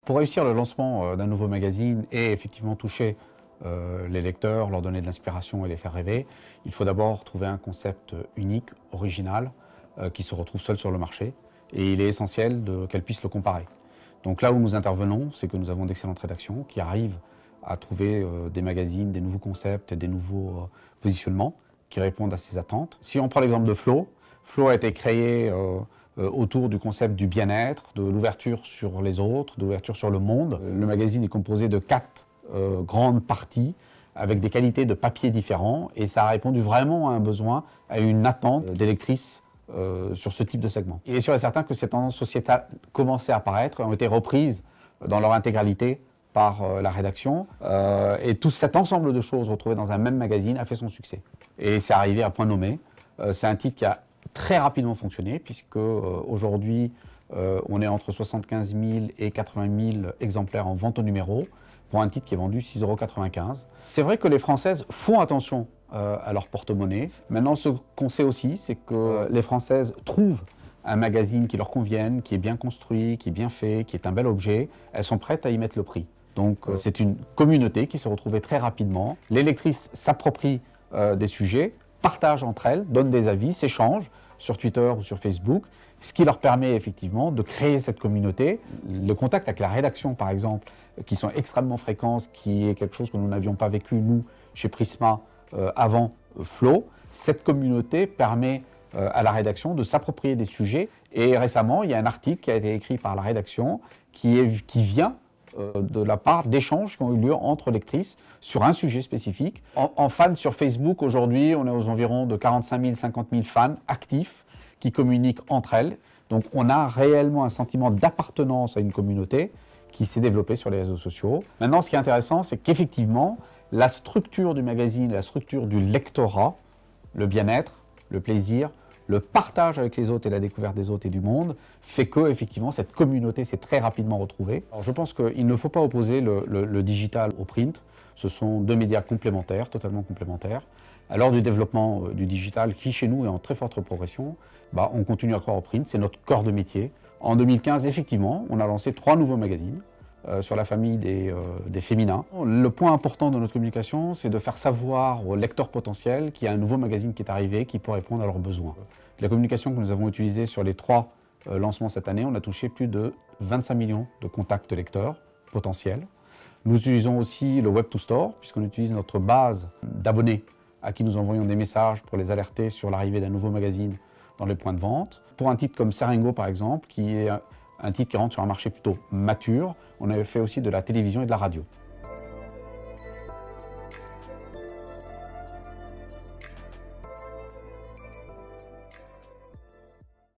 Pour réussir le lancement d'un nouveau magazine et effectivement toucher les lecteurs, leur donner de l'inspiration et les faire rêver, il faut d'abord trouver un concept unique, original, qui se retrouve seul sur le marché. Et il est essentiel qu'elle puisse le comparer. Donc là où nous intervenons, c'est que nous avons d'excellentes rédactions qui arrivent à trouver des magazines, des nouveaux concepts, des nouveaux positionnements qui répondent à ces attentes. Si on prend l'exemple de Flow, Flow a été créé autour du concept du bien-être, de l'ouverture sur les autres, de l'ouverture sur le monde. Le magazine est composé de 4 grandes parties avec des qualités de papier différents et ça a répondu vraiment à un besoin, à une attente des lectrices sur ce type de segment. Il est sûr et certain que ces tendances sociétales commençaient à apparaître et ont été reprises dans leur intégralité par la rédaction et tout cet ensemble de choses retrouvées dans un même magazine a fait son succès. Et c'est arrivé à point nommé. C'est un titre qui a très rapidement fonctionné puisque aujourd'hui on est entre 75 000 et 80 000 exemplaires en vente au numéro pour un titre qui est vendu 6,95 €. C'est vrai que les Françaises font attention à leur porte-monnaie. Maintenant, ce qu'on sait aussi, c'est que les Françaises trouvent un magazine qui leur convienne, qui est bien construit, qui est bien fait, qui est un bel objet. Elles sont prêtes à y mettre le prix. Donc c'est une communauté qui s'est retrouvée très rapidement. Les lectrices s'approprient des sujets, partagent entre elles, donnent des avis, s'échangent sur Twitter ou sur Facebook, ce qui leur permet effectivement de créer cette communauté. Le contact avec la rédaction, par exemple, qui sont extrêmement fréquents, qui est quelque chose que nous n'avions pas vécu, nous, chez Prisma, avant Flow. Cette communauté permet à la rédaction de s'approprier des sujets. Et récemment, il y a un article qui a été écrit par la rédaction qui vient de la part d'échanges qui ont eu lieu entre lectrices sur un sujet spécifique. En fans sur Facebook, aujourd'hui, on est aux environs de 45 000, 50 000 fans actifs qui communiquent entre elles. Donc on a réellement un sentiment d'appartenance à une communauté qui s'est développée sur les réseaux sociaux. Maintenant, ce qui est intéressant, c'est qu'effectivement, la structure du magazine, la structure du lectorat, le bien-être, le plaisir, le partage avec les autres et la découverte des autres et du monde fait que, effectivement, cette communauté s'est très rapidement retrouvée. Alors, je pense qu'il ne faut pas opposer le digital au print. Ce sont deux médias complémentaires, totalement complémentaires. À l'heure du développement du digital, qui chez nous est en très forte progression, on continue à croire au print, c'est notre corps de métier. En 2015, effectivement, on a lancé 3 nouveaux magazines sur la famille des féminins. Le point important de notre communication, c'est de faire savoir aux lecteurs potentiels qu'il y a un nouveau magazine qui est arrivé qui peut répondre à leurs besoins. La communication que nous avons utilisée sur les 3 lancements cette année, on a touché plus de 25 millions de contacts lecteurs potentiels. Nous utilisons aussi le Web to Store, puisqu'on utilise notre base d'abonnés à qui nous envoyons des messages pour les alerter sur l'arrivée d'un nouveau magazine dans les points de vente. Pour un titre comme Serengo, par exemple, qui est un titre qui rentre sur un marché plutôt mature, on avait fait aussi de la télévision et de la radio.